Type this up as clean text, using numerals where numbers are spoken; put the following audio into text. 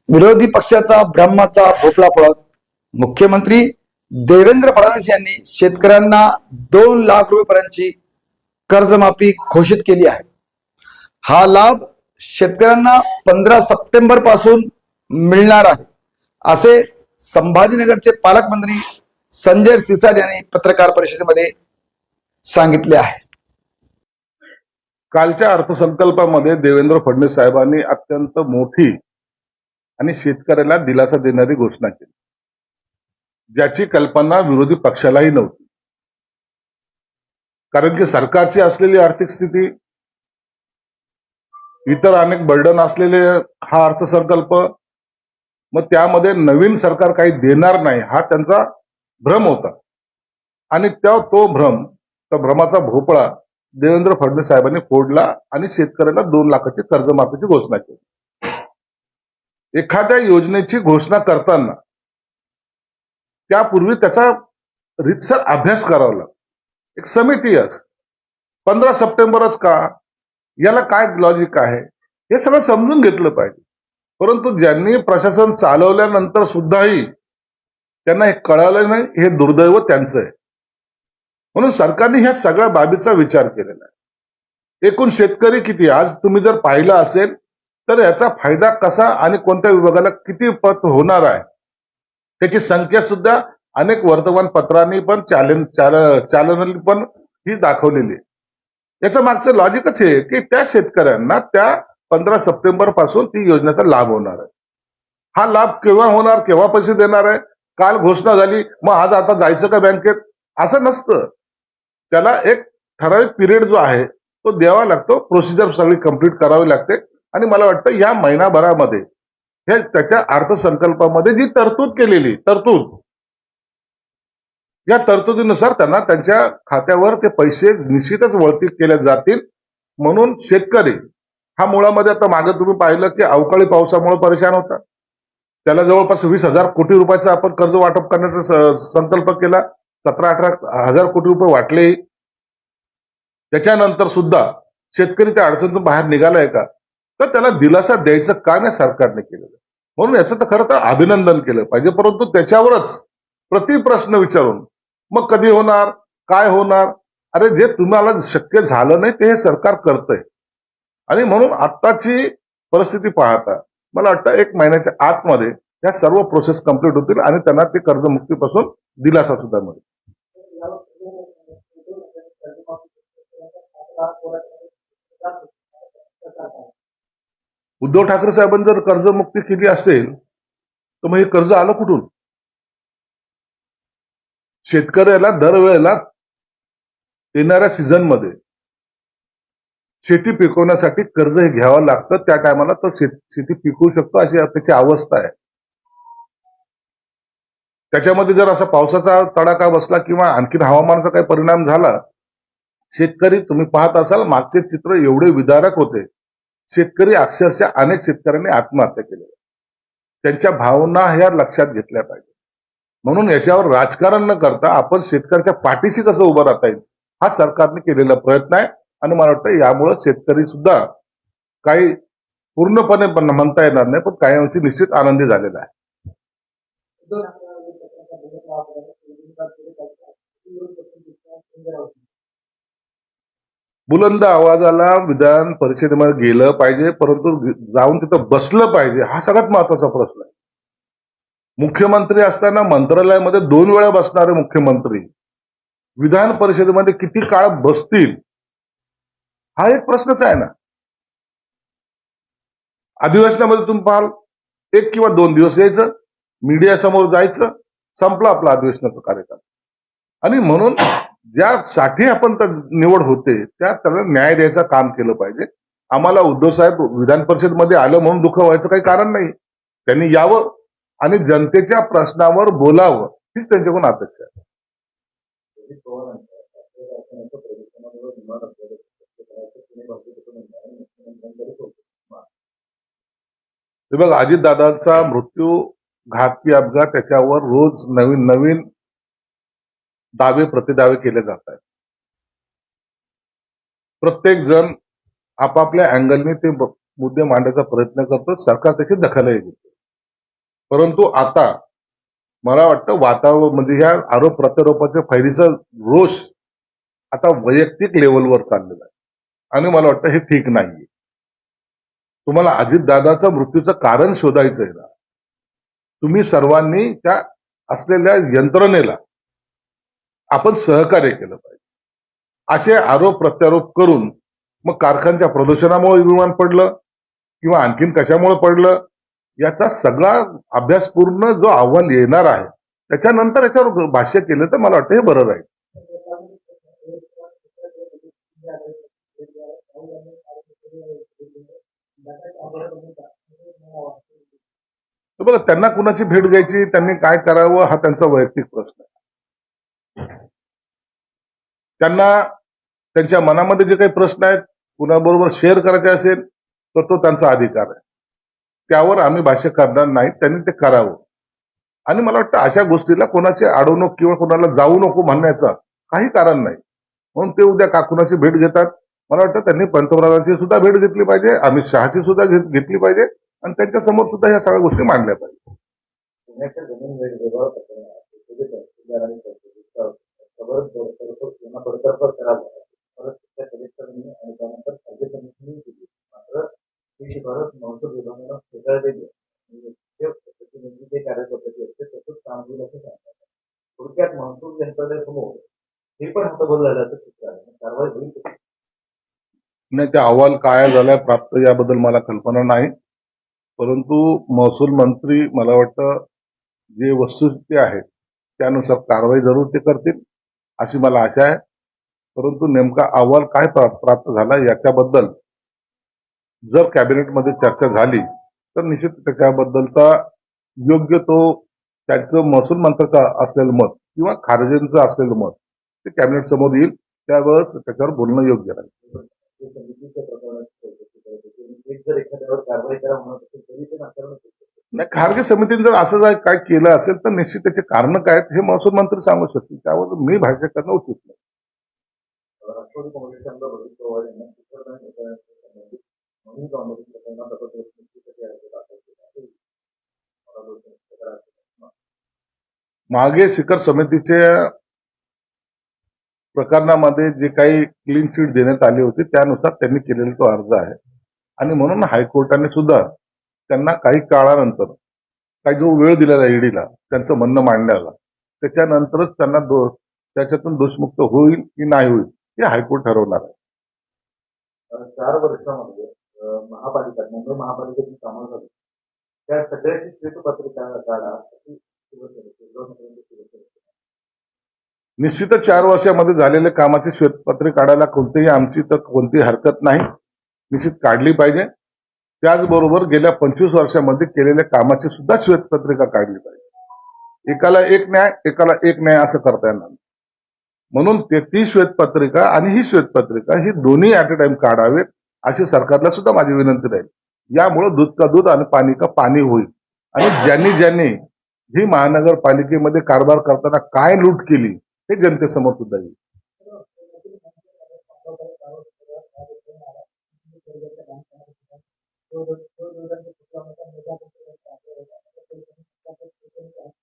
विरोधी पक्षाचा ब्रह्माचा भोपळा पळत मुख्यमंत्री देवेंद्र फडणवीस यांनी शेतकऱ्यांना 2 लाख रुपयांची कर्जमाफी घोषित केली आहे। हा लाभ शेतकऱ्यांना 15 सप्टेंबर पासून मिळणार आहे, असे संभाजीनगरचे पालकमंत्री संजय सिरसाट यांनी पत्रकार परिषदेमध्ये सांगितले आहे। कालच्या अर्थसंकल्पामध्ये देवेंद्र फडणवीस साहेबांनी अत्यंत मोठी आणि शेतकऱ्याला दिलासा देणारी घोषणा केली, ज्याची कल्पना विरोधी पक्षालाही नव्हती। कारण की सरकारची असलेली आर्थिक स्थिती, इतर अनेक बर्डन असलेले हा अर्थसंकल्प, मग त्यामध्ये नवीन सरकार काही देणार नाही हा त्यांचा भ्रम होता। आणि तो भ्रमाचा भोपळा देवेंद्र फडणवीस साहेबांनी फोडला आणि शेतकऱ्याला 2 लाखाची कर्जमाफीची घोषणा केली। एखाद्या योजनेची घोषणा करताना त्यापूर्वी त्याचा रीतसर अभ्यास करावा लागतो। एक समिती असते, 15 सप्टेंबरच का, याला काय लॉजिक आहे हे सगळं समजून घेतलं पाहिजे। परंतु ज्यांनी प्रशासन चालवल्यानंतर सुद्धाही त्यांना हे कळालं नाही, हे दुर्दैव त्यांचं आहे। म्हणून सरकारने ह्या सगळ्या बाबीचा विचार केलेला आहे। एकूण शेतकरी किती, आज तुम्ही जर पाहिलं असेल तर याचा फायदा कसा आणि कोणत्या विभागाला किती पत होणार आहे त्याची संख्या सुद्धा अनेक वर्तमानपत्रांनी पण चॅनलनी पण ही दाखवलेली आहे। याचं मागचं लॉजिकच हे की त्या शेतकऱ्यांना त्या 15 सप्टेंबर पासून ती योजनेचा लाभ होणार आहे। हा लाभ केव्हा होणार, केव्हा पैसे देणार आहे, काल घोषणा झाली मग आज आता जायचं का बँकेत, असं नसतं। त्याला एक ठराविक पिरियड जो आहे तो द्यावा लागतो, प्रोसिजर सगळी कंप्लीट करावी लागते। आणि मला वाटतं या महिनाभरामध्ये हे त्याच्या अर्थसंकल्पामध्ये जी तरतूद या तरतुदीनुसार त्यांना त्यांच्या खात्यावर ते पैसे निश्चितच वळती केले जातील। म्हणून शेतकरी हा मुळामध्ये आता मागे तुम्ही पाहिलं की अवकाळी पावसामुळे परेशान होता, त्याला जवळपास 20,000 कोटी रुपयाचा आपण कर्ज वाटप करण्याचा संकल्प केला, 17-18 हजार कोटी रुपये वाटले। त्याच्यानंतर सुद्धा शेतकरी त्या अडचणीतून बाहेर निघालाय का, तर त्याला दिलासा द्यायचं काम या सरकारने केलेलं। म्हणून याचं तर खरं तर अभिनंदन केलं पाहिजे, परंतु त्याच्यावरच प्रतिप्रश्न विचारून मग कधी होणार, काय होणार, अरे जे तुम्हाला शक्य झालं नाही ते हे सरकार करतंय। आणि म्हणून आत्ताची परिस्थिती पाहता मला वाटतं 1 महिन्याच्या आतमध्ये या सर्व प्रोसेस कंप्लीट होतील आणि त्यांना ते कर्जमुक्तीपासून दिलासा सुद्धा मिळेल। उद्धव ठाकरे साहेबांनी जर कर्जमुक्ती केली असेल तर मग हे कर्ज आलं कुठून? शेतकऱ्याला दरवेळेला येणाऱ्या सीझन मध्ये शेती पिकवण्यासाठी कर्ज हे घ्यावं लागतं, त्या टायमाला तो शेती पिकवू शकतो अशी त्याची अवस्था आहे। त्याच्यामध्ये जर असा पावसाचा तडाखा बसला किंवा आणखीन हवामानाचा काही परिणाम झाला, शेतकरी तुम्ही पाहत असाल मागचे चित्र एवढे विदारक होते, शेतकरी अक्षरशः अनेक शेतकऱ्यांनी आत्महत्या केल्या। त्यांच्या भावना ह्या लक्षात घेतल्या पाहिजे। म्हणून याच्यावर राजकारण न करता आपण शेतकऱ्याच्या पाठीशी कसं उभं राहता येईल हा सरकारने केलेला प्रयत्न आहे। आणि मला वाटतं यामुळे शेतकरी सुद्धा काही पूर्णपणे म्हणता येणार नाही, पण काही अंशी निश्चित आनंदी झालेला आहे। बुलंद आवाजाला विधान परिषदेमध्ये गेलं पाहिजे, परंतु जाऊन तिथं बसलं पाहिजे हा सगळ्यात महत्वाचा प्रश्न आहे। मुख्यमंत्री असताना मंत्रालयामध्ये 2 वेळा बसणारे मुख्यमंत्री विधान परिषदेमध्ये किती काळ बसतील हा एक प्रश्नच आहे ना। अधिवेशनामध्ये तुम्ही पाहाल 1 किंवा 2 दिवस यायचं, मीडिया समोर जायचं, संपला आपला अधिवेशनाचा कार्यकाळ। आणि म्हणून ज्यासाठी आपण निवड होते त्याला न्याय द्यायचं काम केलं पाहिजे। आम्हाला उद्धव साहेब विधान परिषदमध्ये आलं म्हणून दुःख व्हायचं काही कारण नाही, त्यांनी यावं आणि जनतेच्या प्रश्नावर बोलावं हीच त्यांच्याकडून अपेक्षा आहे। बघा, अजितदादांचा मृत्यू घातकी अपघात, त्याच्यावर रोज नवीन नवीन दावे प्रतिदावे केले जात आहेत। प्रत्येक जण आपापल्या अँगलने ते मुद्दे मांडण्याचा प्रयत्न करतो, सरकार त्याची दखलही घेते। परंतु आता मला वाटतं वातावरण म्हणजे ह्या आरोप प्रत्यारोपाच्या फैलीचा रोष आता वैयक्तिक लेवलवर चाललेला आहे आणि मला वाटतं हे ठीक नाहीये. तुम्हाला अजितदादाचा मृत्यूचं कारण शोधायचं आहे ना, तुम्ही सर्वांनी त्या असलेल्या यंत्रणेला आपण सहकार्य केलं पाहिजे. असे आरोप प्रत्यारोप करून मग कारखान्याच्या प्रदूषणामुळे विमान पडलं किंवा आणखीन कशामुळे पडलं याचा सगळा अभ्यासपूर्ण जो अहवाल येणार आहे त्याच्यानंतर याच्यावर भाष्य केलं तर मला वाटतं हे बरं राहील. तर बघा त्यांना कुणाची भेट घ्यायची, त्यांनी काय करावं हा त्यांचा वैयक्तिक प्रश्न आहे. त्यांना त्यांच्या मनामध्ये जे काही प्रश्न आहेत कुणाबरोबर शेअर करायचे असेल तर तो त्यांचा अधिकार आहे. त्यावर आम्ही भाष्य करणार नाही, त्यांनी ते करावं. आणि मला वाटतं अशा गोष्टीला कोणाची अडवणूक किंवा कोणाला जाऊ नको म्हणण्याचं काही कारण नाही. म्हणून ते उद्या कुणाची भेट घेतात, मला वाटतं त्यांनी पंतप्रधानांची सुद्धा भेट घेतली पाहिजे, अमित शहाची सुद्धा घेतली पाहिजे आणि त्यांच्या समोर सुद्धा ह्या सगळ्या गोष्टी मांडल्या पाहिजे. पुण्याच्या जमीन व्यवहार प्रकरणात एखाद्या तहसीलदाराने बडतर्फ करावं परत त्या कलेक्टरने आणि त्यानंतर राज्य समितीने केली. मात्र ही शिफारस महसूल विभागानं फेटाळलेली आहे. प्रतिनिधी कार्यपद्धती असते तसंच काम होईल असं सांगतात. थोडक्यात महसूल यंत्रणेसमोर हे पण हतबल झाल्याचं चित्र आहे. कारवाई होईल कशी? नाही, त्या अहवाल काय झालाय प्राप्त याबद्दल मला कल्पना नाही. परंतु महसूल मंत्री मला वाटतं जे वस्तुस्थिती आहे त्यानुसार कारवाई जरूर ते करतील अशी मला आशा आहे. परंतु नेमका अहवाल काय प्राप्त झाला याच्याबद्दल जर कॅबिनेटमध्ये चर्चा झाली तर निश्चित त्याच्याबद्दलचा योग्य तो त्यांचं महसूल मंत्र्याचं असलेलं मत किंवा खारजेंचं असलेलं मत ते कॅबिनेट समोर येईल. त्यावेळेस त्याच्यावर बोलणं योग्य राहील. समितीच्या प्रकरणात एक जर एखाद्यावर कारवाई करा म्हणत असेल तरी ते नाकारणं नाही, खारगे समितीने जर असं काय केलं असेल तर निश्चित त्याचे कारण काय आहेत हे महसूल मंत्री सांगू शकतील. त्यावर मी भाष्य करणं उचित नाही. राष्ट्रवादी काँग्रेसचे आमदार रोहित पवार यांना म्हणून काँग्रेस प्रकरणात मागे शिखर समितीच्या प्रकरणामध्ये जे काही क्लीन चिट देण्यात आली होती त्यानुसार त्यांनी केलेला तो अर्ज आहे आणि म्हणून हायकोर्टाने सुद्धा त्यांना काही काळानंतर काही जो वेळ दिलेला ईडीला त्यांचं म्हणणं मांडण्याला त्याच्यानंतरच त्यांना त्याच्यातून दोषमुक्त होईल की नाही होईल हे हायकोर्ट ठरवणार आहे. 4 वर्षामध्ये महापालिका मुंबई महापालिकेची कामं झाली त्या सगळ्याची श्वेतपत्रिका काढा अशी निश्चितच 4 वर्षामध्ये झालेल्या कामाची श्वेतपत्रे काढायला आमची तर कोणतीही हरकत नाही, निश्चित काढली पाहिजे. त्याचबरोबर गेल्या 25 वर्षामध्ये केलेल्या कामाची सुद्धा श्वेतपत्रिका काढली पाहिजे. एकाला एक न्याय एकाला एक न्याय असं करता येणार. म्हणून ती श्वेतपत्रिका आणि ही श्वेतपत्रिका ही दोन्ही ऍट अ टाइम काढावेत अशी सरकारला सुद्धा माझी विनंती राहील. यामुळे दूध का दूध आणि पाणी का पाणी होईल आणि ज्यांनी ही महानगरपालिकेमध्ये कारभार करताना काय लूट केली हे जनतेसमोर सुद्धा येईल.